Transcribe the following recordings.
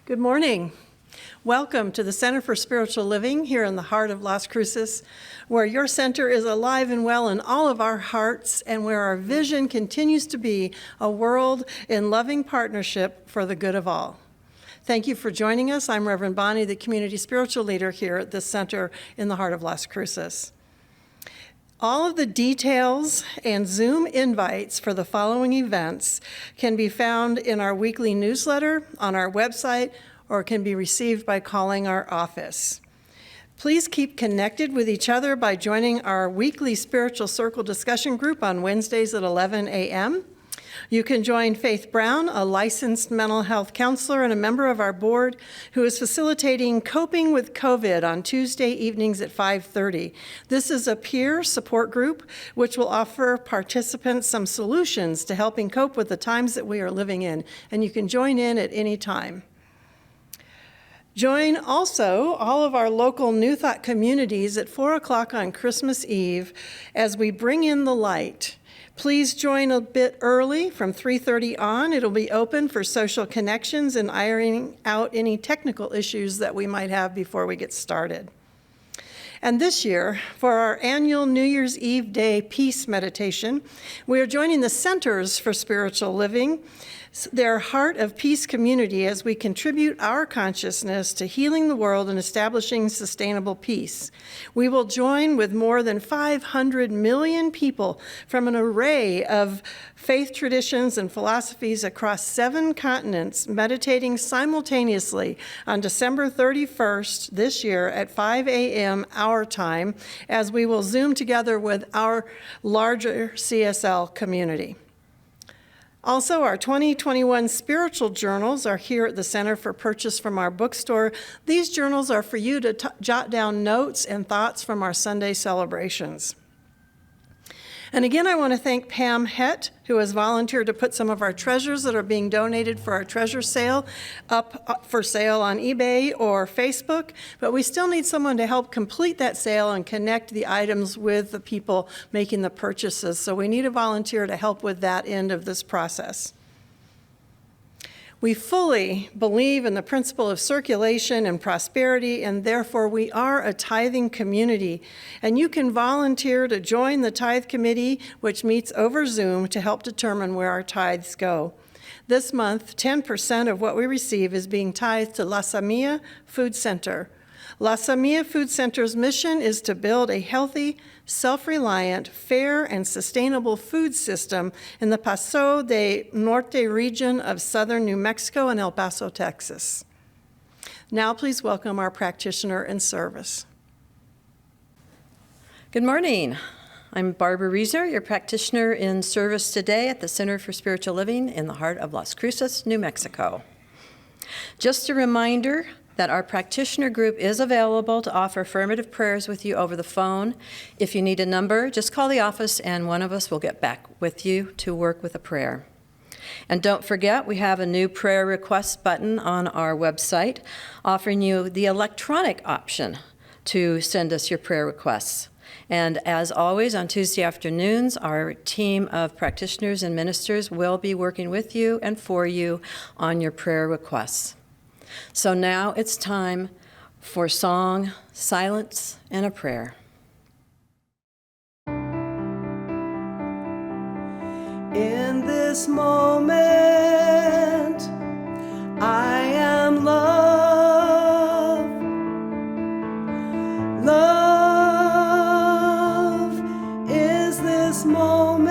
Good morning. Welcome to the Center for Spiritual Living here in the heart of Las Cruces, where your center is alive and well in all of our hearts and where our vision continues to be a world in loving partnership for the good of all. Thank you for joining us. I'm Reverend Bonnie, the Community Spiritual Leader here at the center in the heart of Las Cruces. All of the details and Zoom invites for the following events can be found in our weekly newsletter, on our website, or can be received by calling our office. Please keep connected with each other by joining our weekly Spiritual Circle discussion group on Wednesdays at 11 a.m. You can join Faith Brown, a licensed mental health counselor and a member of our board, who is facilitating Coping with COVID on Tuesday evenings at 5:30. This is a peer support group which will offer participants some solutions to helping cope with the times that we are living in, and you can join in at any time. Join also all of our local New Thought communities at 4 o'clock on Christmas Eve as we bring in the light. Please join a bit early from 3:30 on. It'll be open for social connections and ironing out any technical issues that we might have before we get started. And this year, for our annual New Year's Eve Day Peace Meditation, we are joining the Centers for Spiritual Living, their Heart of Peace community, as we contribute our consciousness to healing the world and establishing sustainable peace. We will join with more than 500 million people from an array of faith traditions and philosophies across 7 continents, meditating simultaneously on December 31st this year at 5 a.m. our time, as we will Zoom together with our larger CSL community. Also, our 2021 spiritual journals are here at the center for purchase from our bookstore. These journals are for you to jot down notes and thoughts from our Sunday celebrations. And again, I want to thank Pam Hett, who has volunteered to put some of our treasures that are being donated for our treasure sale up for sale on eBay or Facebook. But we still need someone to help complete that sale and connect the items with the people making the purchases. So we need a volunteer to help with that end of this process. We fully believe in the principle of circulation and prosperity, and therefore we are a tithing community. And you can volunteer to join the tithe committee, which meets over Zoom to help determine where our tithes go. This month, 10% of what we receive is being tithed to La Samia Food Center. La Samia Food Center's mission is to build a healthy, self-reliant, fair, and sustainable food system in the Paso de Norte region of southern New Mexico and El Paso, Texas. Now please welcome our practitioner in service. Good morning. I'm Barbara Reeser, your practitioner in service today at the Center for Spiritual Living in the heart of Las Cruces, New Mexico. Just a reminder that our practitioner group is available to offer affirmative prayers with you over the phone. If you need a number, just call the office and one of us will get back with you to work with a prayer. And don't forget, we have a new prayer request button on our website offering you the electronic option to send us your prayer requests. And as always, on Tuesday afternoons, our team of practitioners and ministers will be working with you and for you on your prayer requests. So now it's time for song, silence, and a prayer. In this moment, I am love. Love is this moment.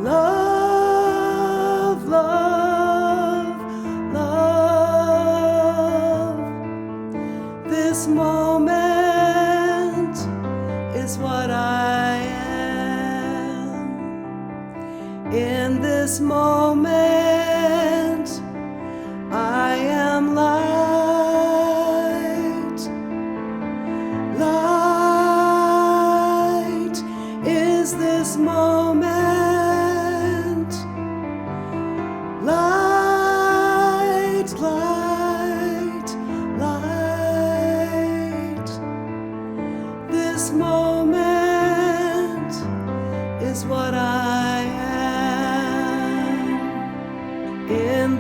Love, love, love. This moment is what I am.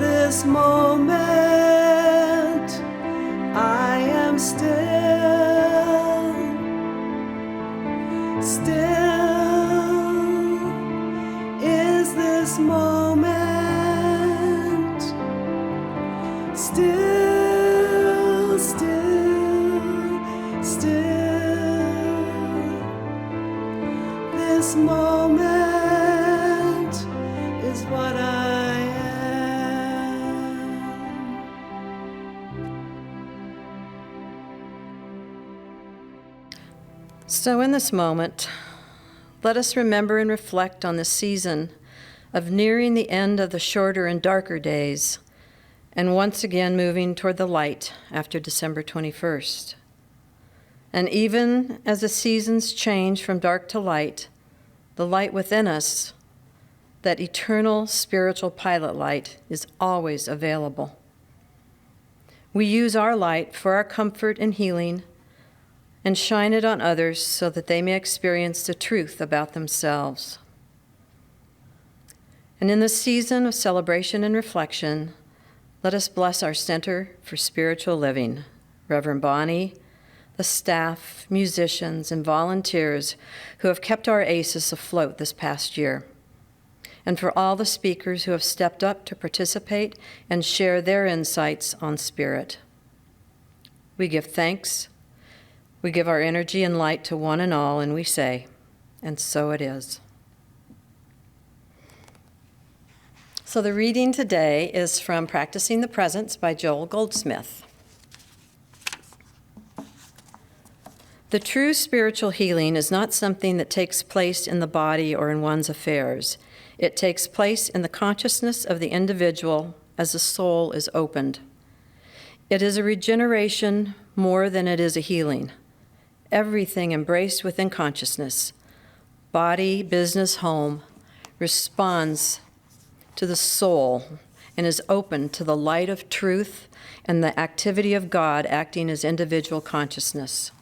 this moment I am still, is this moment still, this moment is what I am. So in this moment, let us remember and reflect on the season of nearing the end of the shorter and darker days, and once again moving toward the light after December 21st. And even as the seasons change from dark to light, the light within us, that eternal spiritual pilot light, is always available. We use our light for our comfort and healing, and shine it on others so that they may experience the truth about themselves. And in this season of celebration and reflection, let us bless our Center for Spiritual Living, Reverend Bonnie, the staff, musicians, and volunteers who have kept our ACES afloat this past year, and for all the speakers who have stepped up to participate and share their insights on spirit. We give thanks, we give our energy and light to one and all, and we say, and so it is. So the reading today is from Practicing the Presence by Joel Goldsmith. The true spiritual healing is not something that takes place in the body or in one's affairs. It takes place in the consciousness of the individual as the soul is opened. It is a regeneration more than it is a healing. Everything embraced within consciousness, body, business, home, responds to the soul and is open to the light of truth and the activity of God acting as individual consciousness.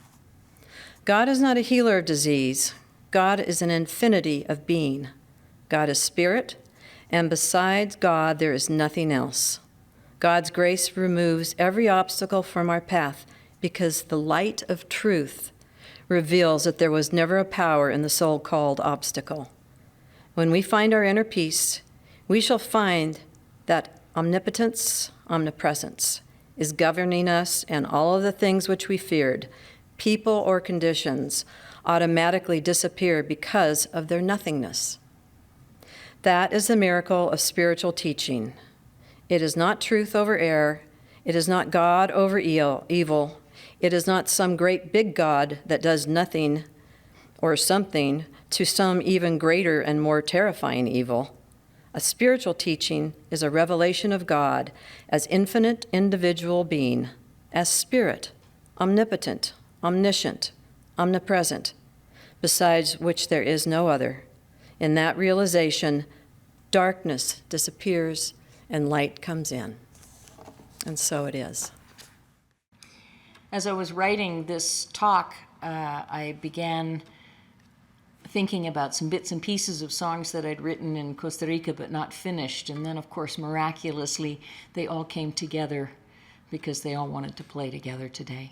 God is not a healer of disease. God is an infinity of being. God is spirit, and besides God, there is nothing else. God's grace removes every obstacle from our path because the light of truth reveals that there was never a power in the so-called obstacle. When we find our inner peace, we shall find that omnipotence, omnipresence, is governing us, and all of the things which we feared, people or conditions, automatically disappear because of their nothingness. That is the miracle of spiritual teaching. It is not truth over error. It is not God over evil. It is not some great big God that does nothing or something to some even greater and more terrifying evil. A spiritual teaching is a revelation of God as infinite individual being, as spirit, omnipotent, omniscient, omnipresent, besides which there is no other. In that realization, darkness disappears and light comes in. And so it is. As I was writing this talk, I began thinking about some bits and pieces of songs that I'd written in Costa Rica but not finished. And then, of course, miraculously, they all came together because they all wanted to play together today.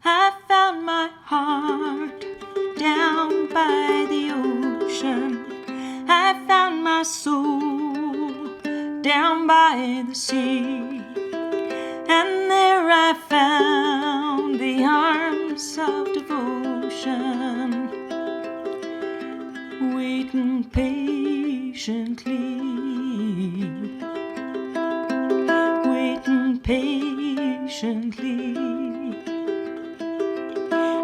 I found my heart down by the ocean. I found my soul down by the sea. And there I found the arms of devotion, waiting patiently, waiting patiently.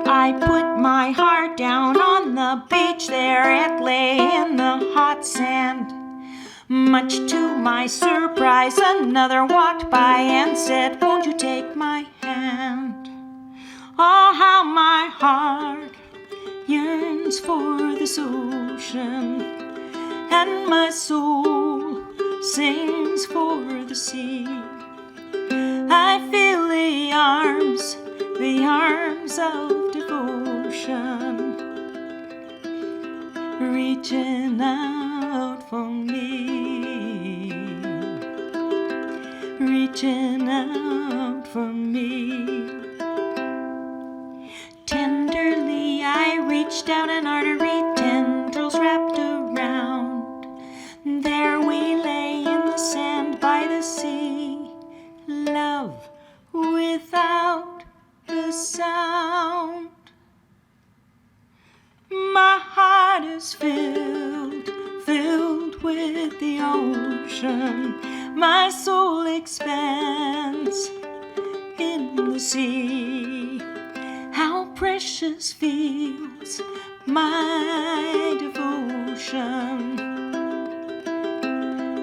I put my heart down on the beach, there it lay in the hot sand. Much to my surprise, another walked by and said, "Won't you take my hand?" Oh, how my heart yearns for this ocean, and my soul sings for the sea. I feel the arms of devotion reaching out for me, reaching out for me. Tenderly I reached out, an artery tendrils wrapped around. There we lay in the sand by the sea, love without a sound. My heart is filled with the ocean. My soul expands in the sea. How precious feels my devotion,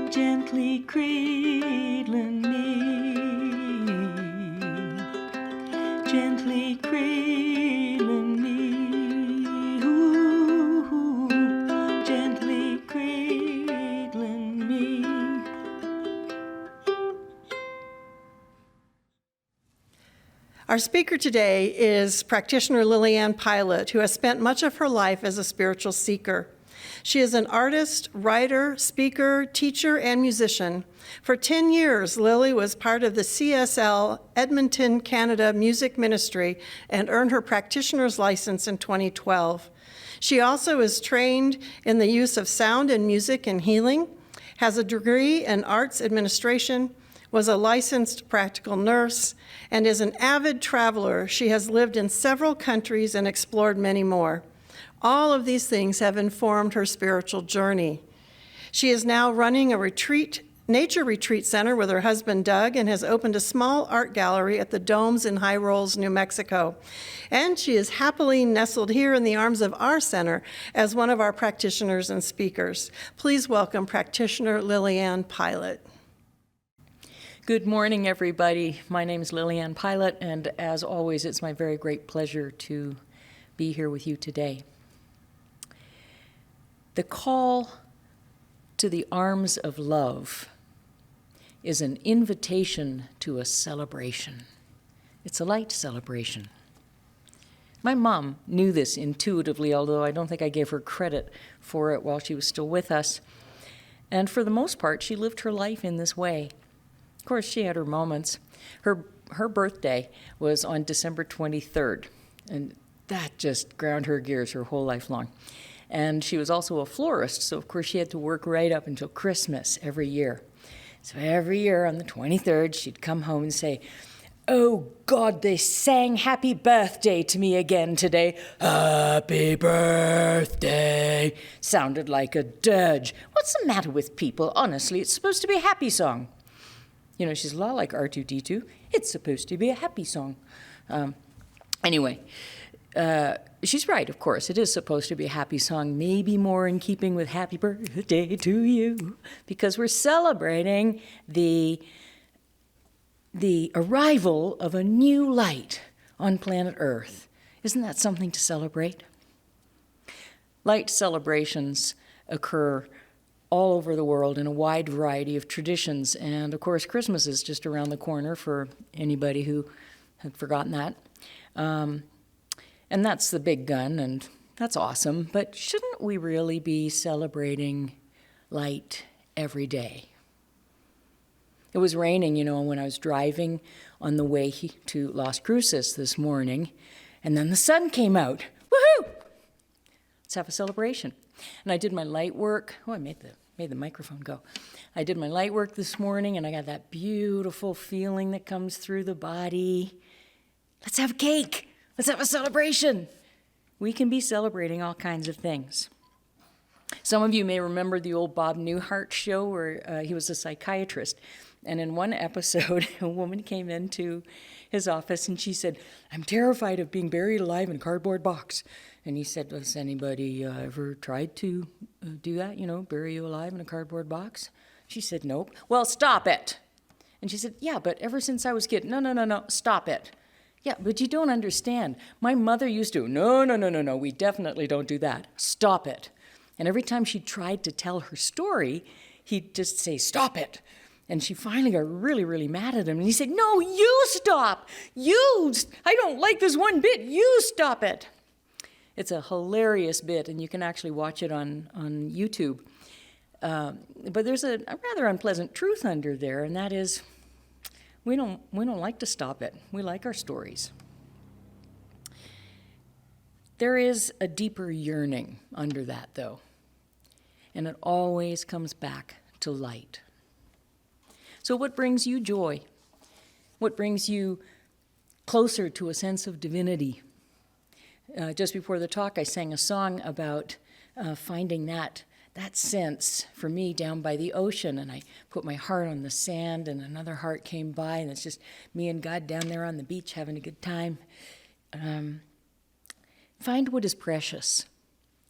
gently cradling me, gently cradling me, ooh, gently cradling me. Our speaker today is practitioner Liliane Pilot, who has spent much of her life as a spiritual seeker. She is an artist, writer, speaker, teacher, and musician. For 10 years, Lily was part of the CSL Edmonton, Canada Music Ministry and earned her practitioner's license in 2012. She also is trained in the use of sound and music and healing, has a degree in arts administration, was a licensed practical nurse, and is an avid traveler. She has lived in several countries and explored many more. All of these things have informed her spiritual journey. She is now running a nature retreat center with her husband Doug, and has opened a small art gallery at the Domes in High Rolls, New Mexico. And she is happily nestled here in the arms of our center as one of our practitioners and speakers. Please welcome practitioner Liliane Pilot. Good morning, everybody. My name is Liliane Pilot, and as always, it's my very great pleasure to be here with you today. The call to the arms of love is an invitation to a celebration. It's a light celebration. My mom knew this intuitively, although I don't think I gave her credit for it while she was still with us. And for the most part, she lived her life in this way. Of course, she had her moments. Her birthday was on December 23rd, and that just ground her gears her whole life long. And she was also a florist, so of course she had to work right up until Christmas every year. So every year on the 23rd, she'd come home and say, "Oh God, they sang happy birthday to me again today. Happy birthday." Sounded like a dirge. What's the matter with people? Honestly, it's supposed to be a happy song. You know, she's a lot like R2-D2. It's supposed to be a happy song. Anyway, she's right, of course. It is supposed to be a happy song, maybe more in keeping with happy birthday to you, because we're celebrating the arrival of a new light on planet Earth. Isn't that something to celebrate? Light celebrations occur all over the world in a wide variety of traditions. And of course, Christmas is just around the corner for anybody who had forgotten that. And that's the big gun, and that's awesome. But shouldn't we really be celebrating light every day? It was raining, you know, when I was driving on the way to Las Cruces this morning, and then the sun came out. Woohoo! Let's have a celebration. And I did my light work. Oh, I made the microphone go. I did my light work this morning, and I got that beautiful feeling that comes through the body. Let's have a cake. Let's have a celebration. We can be celebrating all kinds of things. Some of you may remember the old Bob Newhart show where he was a psychiatrist. And in one episode, a woman came into his office and she said, "I'm terrified of being buried alive in a cardboard box." And he said, "Has anybody ever tried to do that, you know, bury you alive in a cardboard box?" She said, "Nope." "Well, stop it." And she said, "Yeah, but ever since I was a kid." No, stop it. Yeah, but you don't understand. My mother used to, no, we definitely don't do that. Stop it. And every time she tried to tell her story, he'd just say, stop it. And she finally got really, really mad at him. And he said, no, you stop. I don't like this one bit. You stop it. It's a hilarious bit, and you can actually watch it on YouTube. But there's a rather unpleasant truth under there, and that is we don't like to stop it. We like our stories. There is a deeper yearning under that, though, and it always comes back to light. So what brings you joy? What brings you closer to a sense of divinity? Just before the talk, I sang a song about finding that sense for me down by the ocean, and I put my heart on the sand, and another heart came by, and it's just me and God down there on the beach having a good time. Find what is precious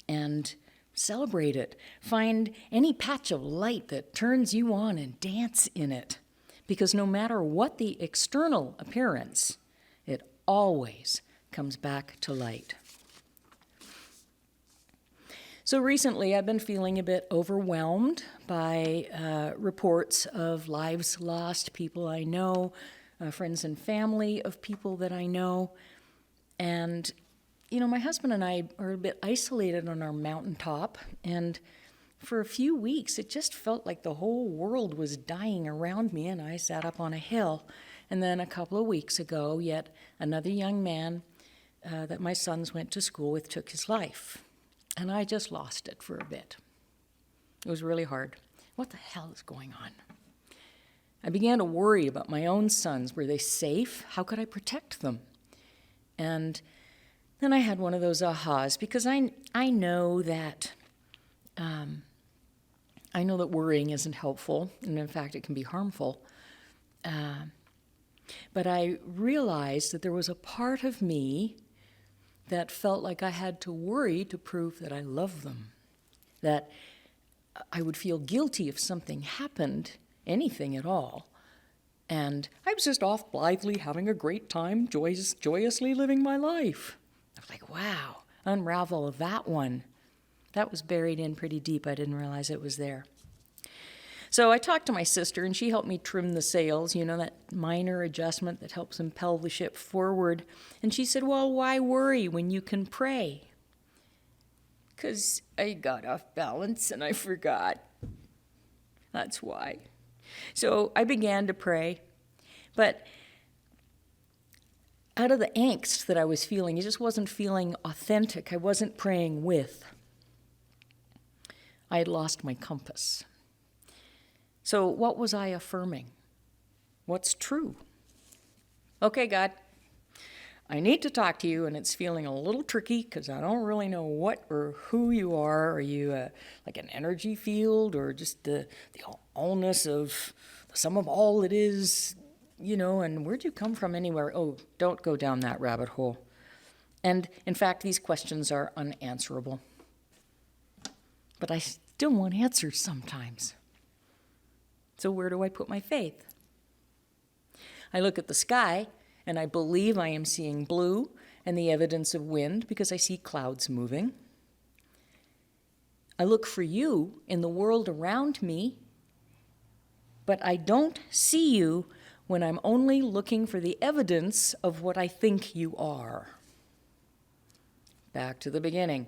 and celebrate it. Find any patch of light that turns you on and dance in it, because no matter what the external appearance, it always comes back to light. So recently I've been feeling a bit overwhelmed by reports of lives lost, people I know, friends and family of people that I know. And, you know, my husband and I are a bit isolated on our mountaintop, and for a few weeks it just felt like the whole world was dying around me, and I sat up on a hill. And then a couple of weeks ago, yet another young man that my sons went to school with took his life. And I just lost it for a bit. It was really hard. What the hell is going on? I began to worry about my own sons. Were they safe? How could I protect them? And then I had one of those ahas, because I know that worrying isn't helpful, and in fact it can be harmful. But I realized that there was a part of me that felt like I had to worry to prove that I love them, that I would feel guilty if something happened, anything at all. And I was just off blithely having a great time, joyously living my life. I was like, wow, unravel that one. That was buried in pretty deep. I didn't realize it was there. So I talked to my sister, and she helped me trim the sails, you know, that minor adjustment that helps impel the ship forward. And she said, well, why worry when you can pray? Because I got off balance and I forgot. That's why. So I began to pray. But out of the angst that I was feeling, it just wasn't feeling authentic. I wasn't praying with. I had lost my compass. So what was I affirming? What's true? Okay, God, I need to talk to you, and it's feeling a little tricky because I don't really know what or who you are. Are you like an energy field, or just the allness of the sum of all it is, you know, and where'd you come from anywhere? Oh, don't go down that rabbit hole. And in fact, these questions are unanswerable. But I still want answers sometimes. So where do I put my faith? I look at the sky, and I believe I am seeing blue and the evidence of wind because I see clouds moving. I look for you in the world around me, but I don't see you when I'm only looking for the evidence of what I think you are. Back to the beginning.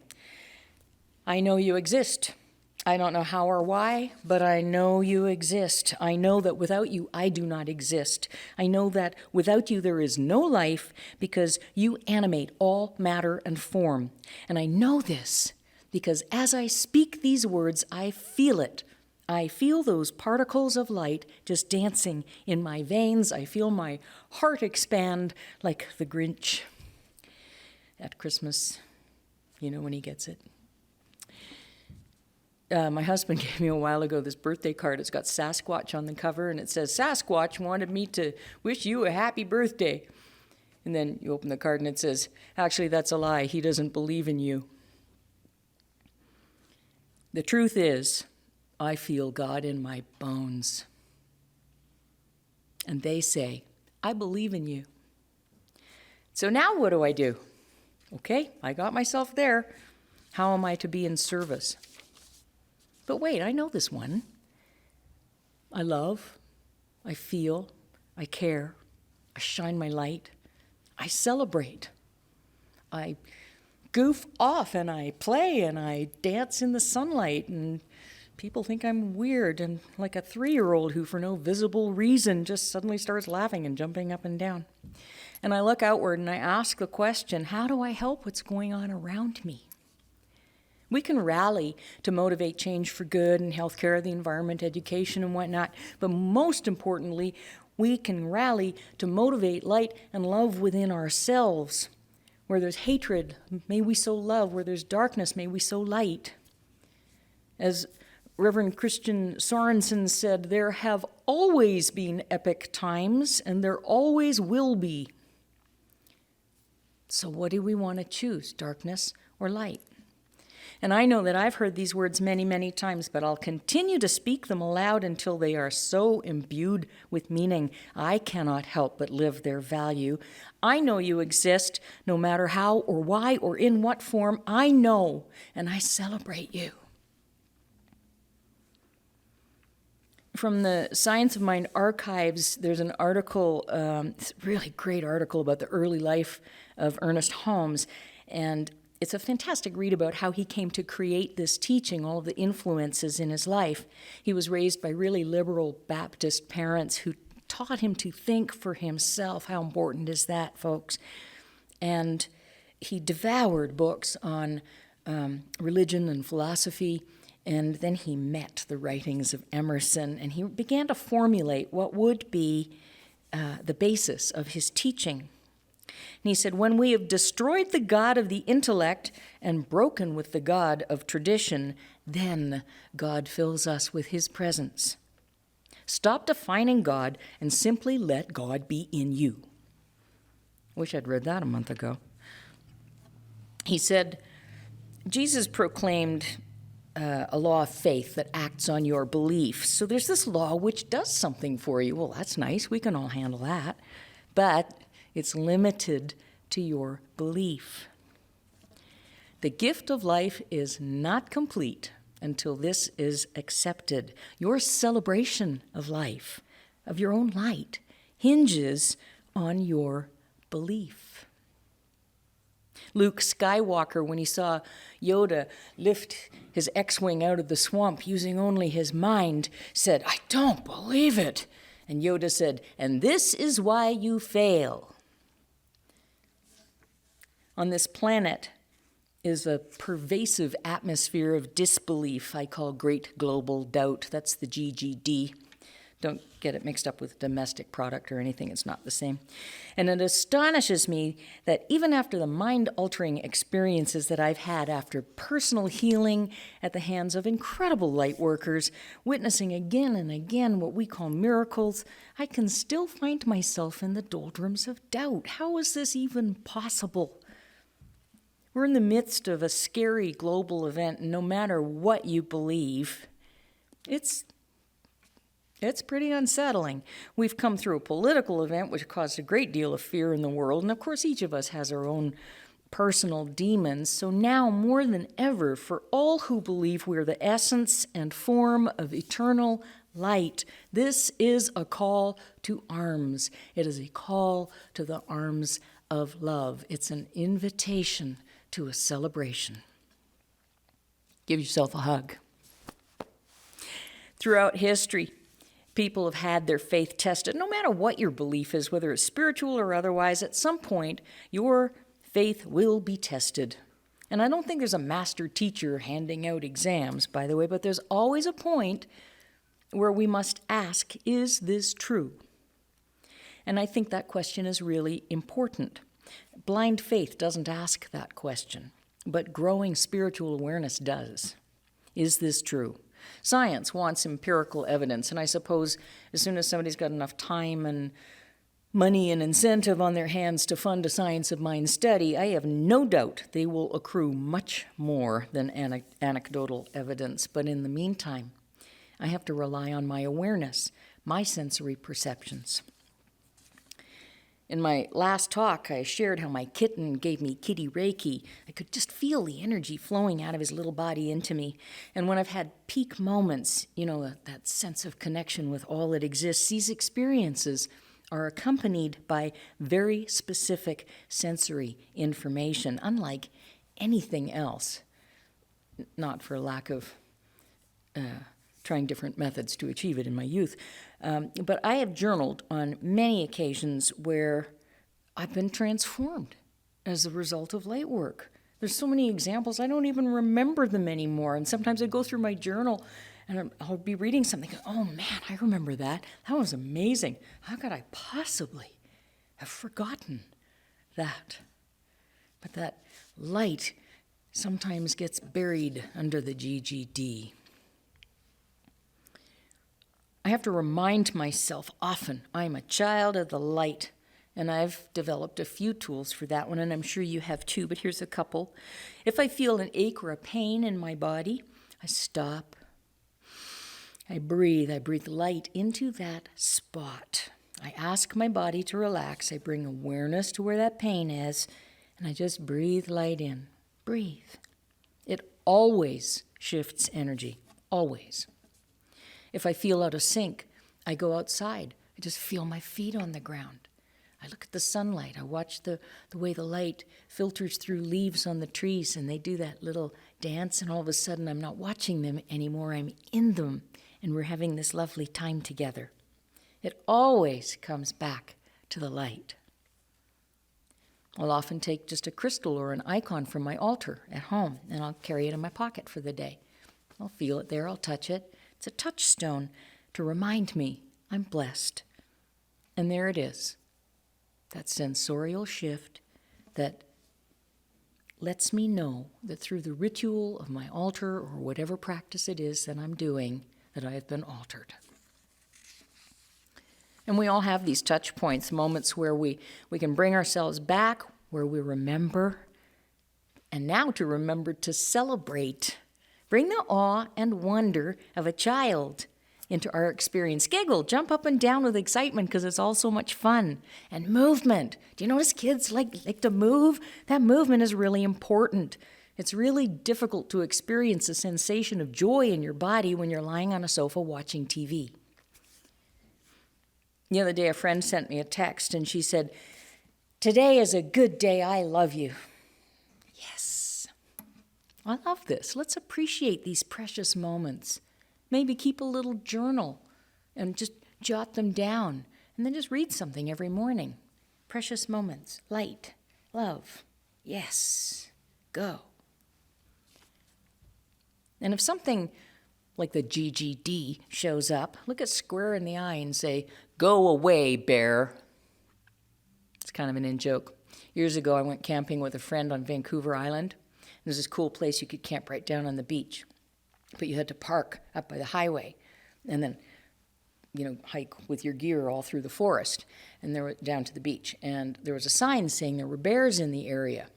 I know you exist. I don't know how or why, but I know you exist. I know that without you, I do not exist. I know that without you, there is no life because you animate all matter and form. And I know this because as I speak these words, I feel it. I feel those particles of light just dancing in my veins. I feel my heart expand like the Grinch at Christmas, you know, when he gets it. My husband gave me a while ago this birthday card. It's got Sasquatch on the cover, and it says, Sasquatch wanted me to wish you a happy birthday. And then you open the card, and it says, actually, that's a lie. He doesn't believe in you. The truth is, I feel God in my bones. And they say, I believe in you. So now what do? Okay, I got myself there. How am I to be in service? But wait, I know this one. I love, I feel, I care, I shine my light, I celebrate, I goof off and I play and I dance in the sunlight, and people think I'm weird and like a 3-year-old who for no visible reason just suddenly starts laughing and jumping up and down. And I look outward and I ask the question, how do I help what's going on around me? We can rally to motivate change for good in healthcare, the environment, education, and whatnot, but most importantly, we can rally to motivate light and love within ourselves. Where there's hatred, may we sow love. Where there's darkness, may we sow light. As Reverend Christian Sorensen said, there have always been epic times, and there always will be. So what do we want to choose, darkness or light? And I know that I've heard these words many, many times, but I'll continue to speak them aloud until they are so imbued with meaning, I cannot help but live their value. I know you exist, no matter how or why or in what form. I know, and I celebrate you. From the Science of Mind archives, there's an article, it's a really great article about the early life of Ernest Holmes, and it's a fantastic read about how he came to create this teaching, all of the influences in his life. He was raised by really liberal Baptist parents who taught him to think for himself. How important is that, folks? And he devoured books on religion and philosophy. And then he met the writings of Emerson, and he began to formulate what would be the basis of his teaching. And he said, when we have destroyed the God of the intellect and broken with the God of tradition, then God fills us with his presence. Stop defining God and simply let God be in you. Wish I'd read that a month ago. He said, Jesus proclaimed a law of faith that acts on your belief. So there's this law which does something for you. Well, that's nice. We can all handle that. But it's limited to your belief. The gift of life is not complete until this is accepted. Your celebration of life, of your own light, hinges on your belief. Luke Skywalker, when he saw Yoda lift his X-Wing out of the swamp using only his mind, said, I don't believe it. And Yoda said, and this is why you fail. On this planet is a pervasive atmosphere of disbelief I call great global doubt. That's the GGD. Don't get it mixed up with domestic product or anything. It's not the same. And it astonishes me that even after the mind-altering experiences that I've had after personal healing at the hands of incredible light workers, witnessing again and again what we call miracles, I can still find myself in the doldrums of doubt. How is this even possible? We're in the midst of a scary global event, and no matter what you believe, it's pretty unsettling. We've come through a political event which caused a great deal of fear in the world, and of course each of us has our own personal demons. So now more than ever, for all who believe we're the essence and form of eternal light, this is a call to arms. It is a call to the arms of love. It's an invitation to a celebration. Give yourself a hug. Throughout history, people have had their faith tested. No matter what your belief is, whether it's spiritual or otherwise, at some point, your faith will be tested. And I don't think there's a master teacher handing out exams, by the way, but there's always a point where we must ask, is this true? And I think that question is really important. Blind faith doesn't ask that question, but growing spiritual awareness does. Is this true? Science wants empirical evidence, and I suppose as soon as somebody's got enough time and money and incentive on their hands to fund a science of mind study, I have no doubt they will accrue much more than anecdotal evidence. But in the meantime, I have to rely on my awareness, my sensory perceptions. In my last talk, I shared how my kitten gave me kitty Reiki. I could just feel the energy flowing out of his little body into me. And when I've had peak moments, that sense of connection with all that exists, these experiences are accompanied by very specific sensory information, unlike anything else. Not for lack of trying different methods to achieve it in my youth. But I have journaled on many occasions where I've been transformed as a result of light work. There's so many examples, I don't even remember them anymore. And sometimes I go through my journal and I'll be reading something, oh man, I remember that. That was amazing. How could I possibly have forgotten that? But that light sometimes gets buried under the GGD. I have to remind myself often I'm a child of the light, and I've developed a few tools for that one, and I'm sure you have too, but here's a couple. If I feel an ache or a pain in my body, I stop. I breathe light into that spot. I ask my body to relax. I bring awareness to where that pain is, and I just breathe light in. Breathe. It always shifts energy, always. If I feel out of sync, I go outside. I just feel my feet on the ground. I look at the sunlight. I watch the way the light filters through leaves on the trees, and they do that little dance, and all of a sudden I'm not watching them anymore. I'm in them, and we're having this lovely time together. It always comes back to the light. I'll often take just a crystal or an icon from my altar at home, and I'll carry it in my pocket for the day. I'll feel it there. I'll touch it. It's a touchstone to remind me I'm blessed. And there it is, that sensorial shift that lets me know that through the ritual of my altar or whatever practice it is that I'm doing, that I have been altered. And we all have these touch points, moments where we can bring ourselves back, where we remember, and now to remember to celebrate. Bring the awe and wonder of a child into our experience. Giggle, jump up and down with excitement because it's all so much fun. And movement. Do you notice kids like to move? That movement is really important. It's really difficult to experience a sensation of joy in your body when you're lying on a sofa watching TV. The other day, a friend sent me a text, and she said, "Today is a good day. I love you." Yes. I love this. Let's appreciate these precious moments. Maybe keep a little journal and just jot them down, and then just read something every morning. Precious moments, light, love, yes, go. And if something like the GGD shows up, look it square in the eye and say, "Go away, bear." It's kind of an in-joke. Years ago, I went camping with a friend on Vancouver Island. There's this cool place you could camp right down on the beach. But you had to park up by the highway and then, hike with your gear all through the forest and down to the beach. And there was a sign saying there were bears in the area.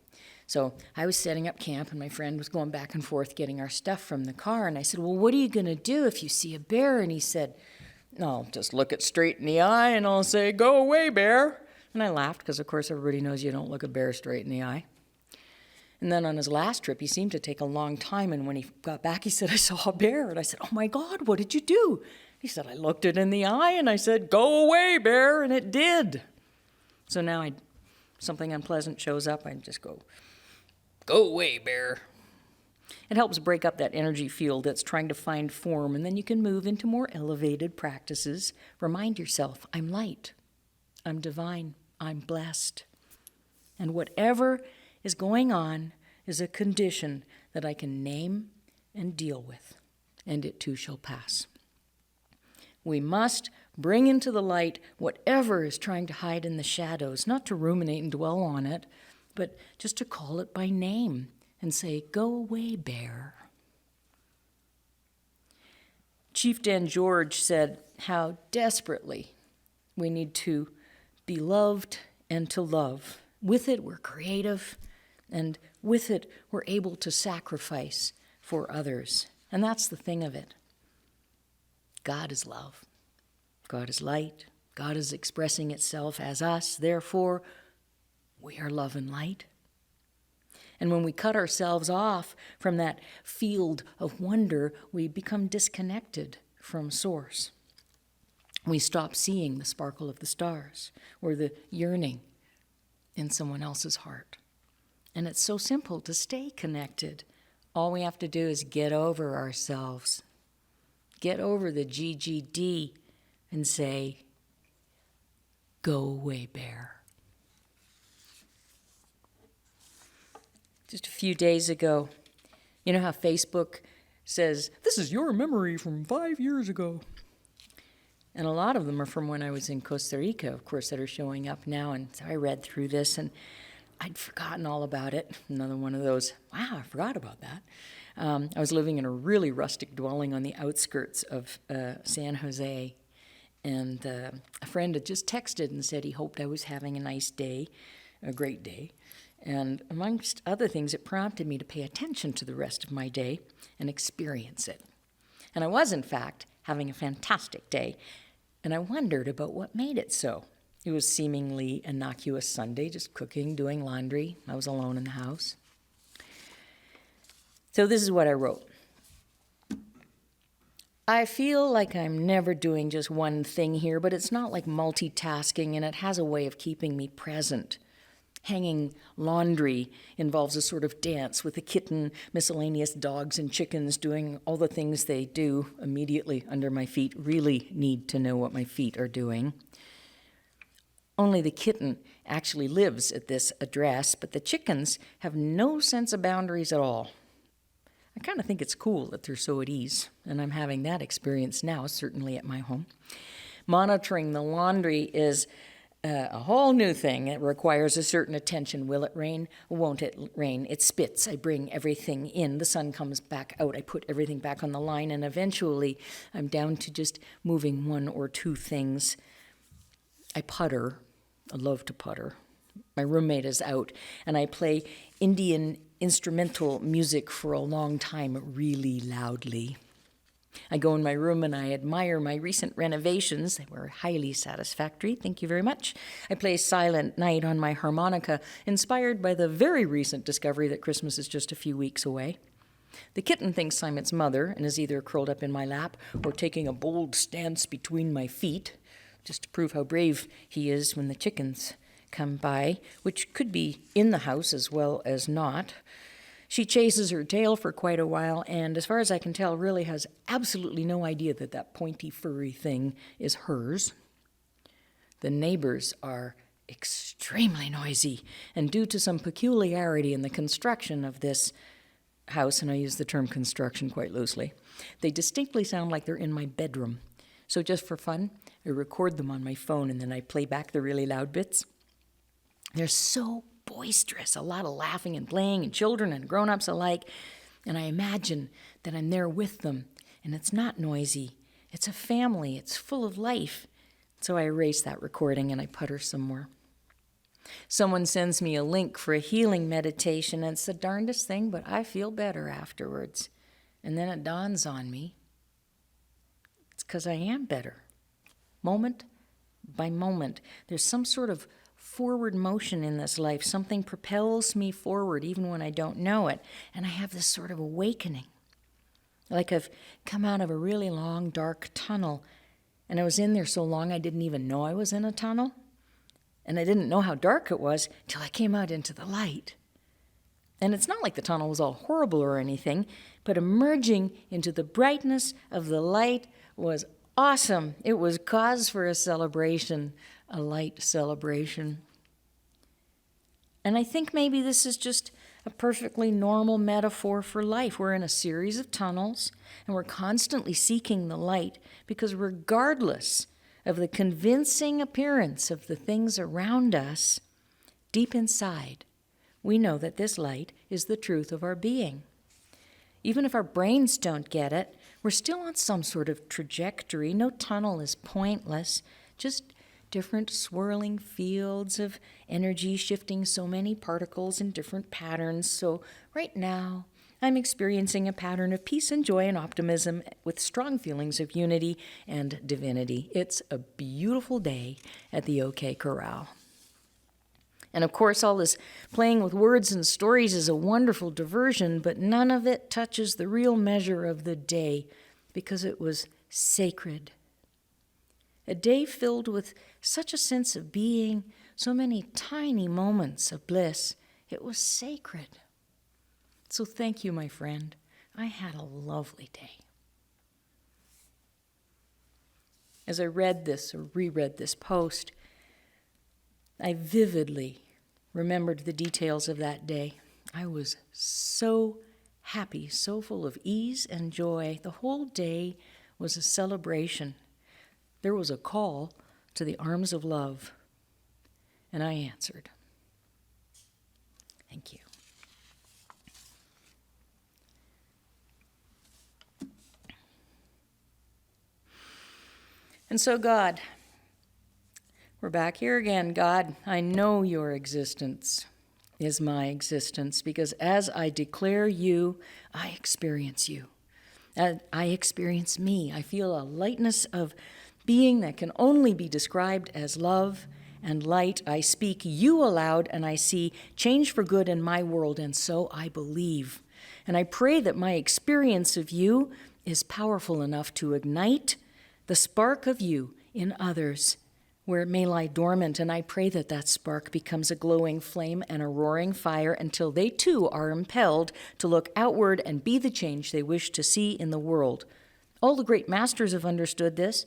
So I was setting up camp, and my friend was going back and forth getting our stuff from the car. And I said, "Well, what are you going to do if you see a bear?" And he said, "I'll just look it straight in the eye and I'll say, 'Go away, bear.'" And I laughed because, of course, everybody knows you don't look a bear straight in the eye. And then on his last trip, he seemed to take a long time. And when he got back, he said, "I saw a bear." And I said, "Oh, my God, what did you do?" He said, "I looked it in the eye and I said, 'Go away, bear.' And it did." So now something unpleasant shows up, I just go, "Go away, bear." It helps break up that energy field that's trying to find form, and then you can move into more elevated practices. Remind yourself, I'm light, I'm divine, I'm blessed. And whatever is going on is a condition that I can name and deal with, and it too shall pass. We must bring into the light whatever is trying to hide in the shadows, not to ruminate and dwell on it, but just to call it by name and say, "Go away, bear." Chief Dan George said how desperately we need to be loved and to love. With it, we're creative, and with it, we're able to sacrifice for others. And that's the thing of it. God is love. God is light. God is expressing itself as us, therefore, we are love and light. And when we cut ourselves off from that field of wonder, we become disconnected from Source. We stop seeing the sparkle of the stars or the yearning in someone else's heart. And it's so simple to stay connected. All we have to do is get over ourselves, get over the GGD, and say, go away, bear. Just a few days ago, you know how Facebook says, this is your memory from 5 years ago. And a lot of them are from when I was in Costa Rica, of course, that are showing up now. And so I read through this, and I'd forgotten all about it. Another one of those, wow, I forgot about that. I was living in a really rustic dwelling on the outskirts of San Jose. And a friend had just texted and said he hoped I was having a nice day, a great day. And amongst other things, it prompted me to pay attention to the rest of my day and experience it. And I was, in fact, having a fantastic day. And I wondered about what made it so. It was seemingly innocuous Sunday, just cooking, doing laundry. I was alone in the house. So this is what I wrote. I feel like I'm never doing just one thing here, but it's not like multitasking, and it has a way of keeping me present. Hanging laundry involves a sort of dance with a kitten, miscellaneous dogs and chickens doing all the things they do immediately under my feet. Really need to know what my feet are doing. Only the kitten actually lives at this address, but the chickens have no sense of boundaries at all. I kind of think it's cool that they're so at ease, and I'm having that experience now, certainly at my home. Monitoring the laundry is a whole new thing. It requires a certain attention. Will it rain? Won't it rain? It spits. I bring everything in. The sun comes back out. I put everything back on the line, and eventually I'm down to just moving one or two things. I putter. I love to putter. My roommate is out, and I play Indian instrumental music for a long time really loudly. I go in my room and I admire my recent renovations. They were highly satisfactory. Thank you very much. I play Silent Night on my harmonica, inspired by the very recent discovery that Christmas is just a few weeks away. The kitten thinks I'm its mother and is either curled up in my lap or taking a bold stance between my feet, just to prove how brave he is when the chickens come by, which could be in the house as well as not. She chases her tail for quite a while, and as far as I can tell, really has absolutely no idea that that pointy, furry thing is hers. The neighbors are extremely noisy, and due to some peculiarity in the construction of this house, and I use the term construction quite loosely, they distinctly sound like they're in my bedroom. So just for fun, I record them on my phone, and then I play back the really loud bits. They're so boisterous, a lot of laughing and playing, and children and grown-ups alike. And I imagine that I'm there with them, and it's not noisy. It's a family. It's full of life. So I erase that recording and I putter some more. Someone sends me a link for a healing meditation, and it's the darndest thing, but I feel better afterwards. And then it dawns on me. It's because I am better. Moment by moment. There's some sort of forward motion in this life. Something propels me forward even when I don't know it. And I have this sort of awakening. Like I've come out of a really long, dark tunnel. And I was in there so long I didn't even know I was in a tunnel. And I didn't know how dark it was till I came out into the light. And it's not like the tunnel was all horrible or anything, but emerging into the brightness of the light was awesome. It was cause for a celebration, a light celebration. And I think maybe this is just a perfectly normal metaphor for life. We're in a series of tunnels, and we're constantly seeking the light, because regardless of the convincing appearance of the things around us, deep inside, we know that this light is the truth of our being. Even if our brains don't get it, we're still on some sort of trajectory. No tunnel is pointless, just different swirling fields of energy shifting so many particles in different patterns. So right now, I'm experiencing a pattern of peace and joy and optimism with strong feelings of unity and divinity. It's a beautiful day at the OK Corral. And of course, all this playing with words and stories is a wonderful diversion, but none of it touches the real measure of the day because it was sacred. A day filled with such a sense of being, so many tiny moments of bliss. It was sacred. So thank you, my friend. I had a lovely day. As I read this or reread this post, I vividly remembered the details of that day. I was so happy, so full of ease and joy. The whole day was a celebration. There was a call to the arms of love, and I answered. Thank you. And so, God, we're back here again. God, I know your existence is my existence because as I declare you, I experience you. I experience me. I feel a lightness of being that can only be described as love and light. I speak you aloud and I see change for good in my world, and so I believe. And I pray that my experience of you is powerful enough to ignite the spark of you in others where it may lie dormant, and I pray that that spark becomes a glowing flame and a roaring fire until they too are impelled to look outward and be the change they wish to see in the world. All the great masters have understood this.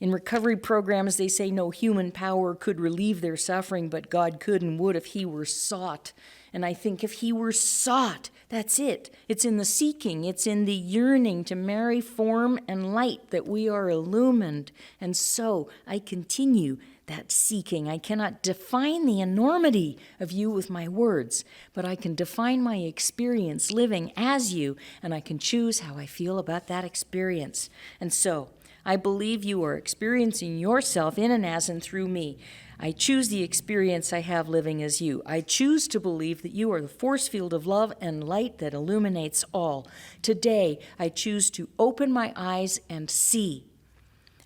In recovery programs, they say no human power could relieve their suffering, but God could and would if he were sought. And I think if he were sought, that's it. It's in the seeking, it's in the yearning to marry form and light that we are illumined. And so I continue that seeking. I cannot define the enormity of you with my words, but I can define my experience living as you, and I can choose how I feel about that experience. And so I believe you are experiencing yourself in and as and through me. I choose the experience I have living as you. I choose to believe that you are the force field of love and light that illuminates all. Today, I choose to open my eyes and see.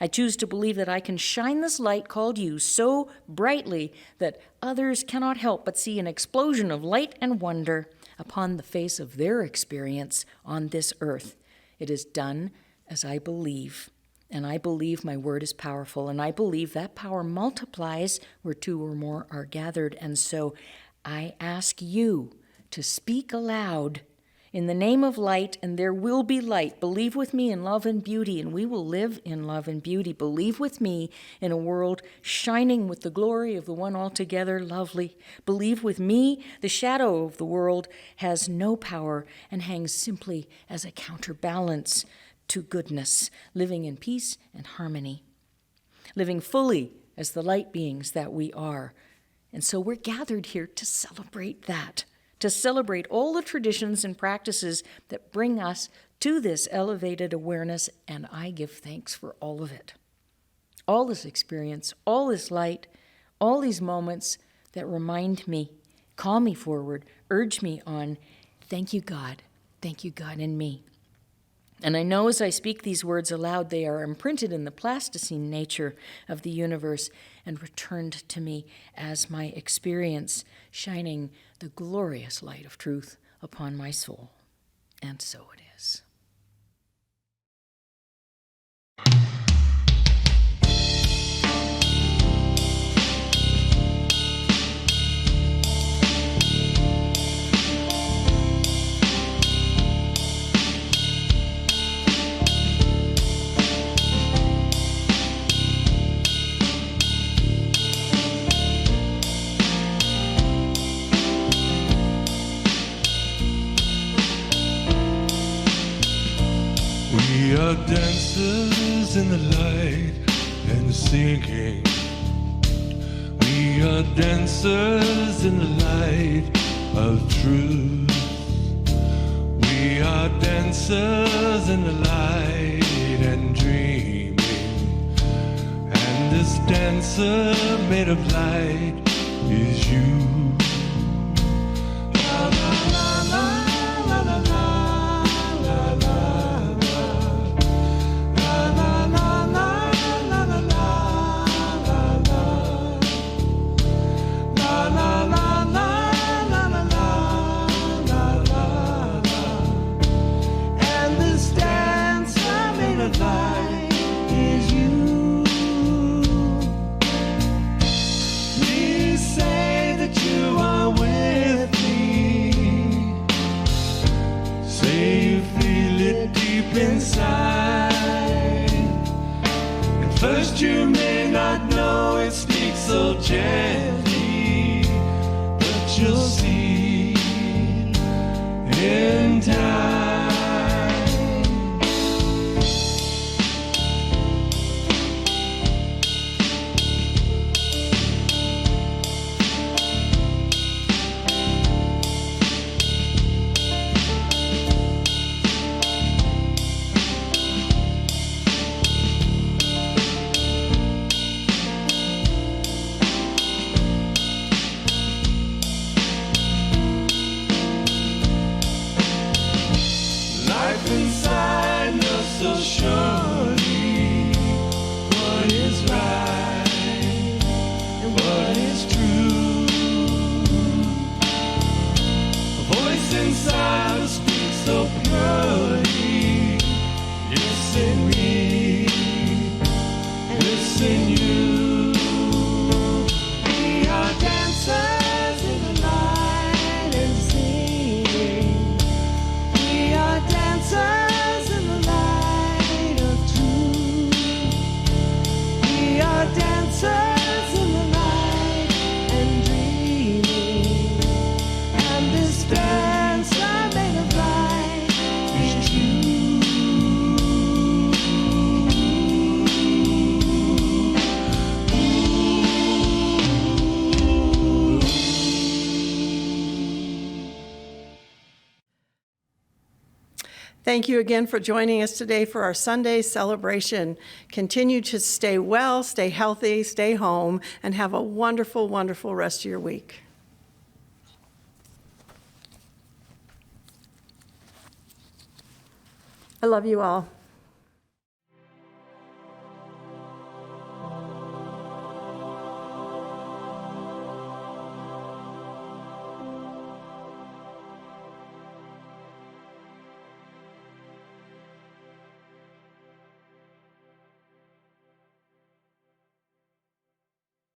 I choose to believe that I can shine this light called you so brightly that others cannot help but see an explosion of light and wonder upon the face of their experience on this earth. It is done as I believe. And I believe my word is powerful, and I believe that power multiplies where two or more are gathered. And so I ask you to speak aloud in the name of light, and there will be light. Believe with me in love and beauty, and we will live in love and beauty. Believe with me in a world shining with the glory of the one altogether lovely. Believe with me the shadow of the world has no power and hangs simply as a counterbalance to goodness, living in peace and harmony, living fully as the light beings that we are. And so we're gathered here to celebrate that, to celebrate all the traditions and practices that bring us to this elevated awareness, and I give thanks for all of it. All this experience, all this light, all these moments that remind me, call me forward, urge me on. Thank you, God. Thank you, God, in me. And I know as I speak these words aloud, they are imprinted in the plasticine nature of the universe and returned to me as my experience, shining the glorious light of truth upon my soul. And so it is. We are dancers in the light and singing. We are dancers in the light of truth. We are dancers in the light and dreaming. And this dancer made of light is you. La la la la la la. First you may not know it speaks so gently, but you'll see in time. Life inside knows so surely what is right and what is true. A voice inside speaks so purely. Listen me, listen you. We are dancers in the light and singing. We are dancers in the light of truth. We are dancers in the light and dreaming. And this dance I made of light is true. Thank you again for joining us today for our Sunday celebration. Continue to stay well, stay healthy, stay home, and have a wonderful, wonderful rest of your week. I love you all.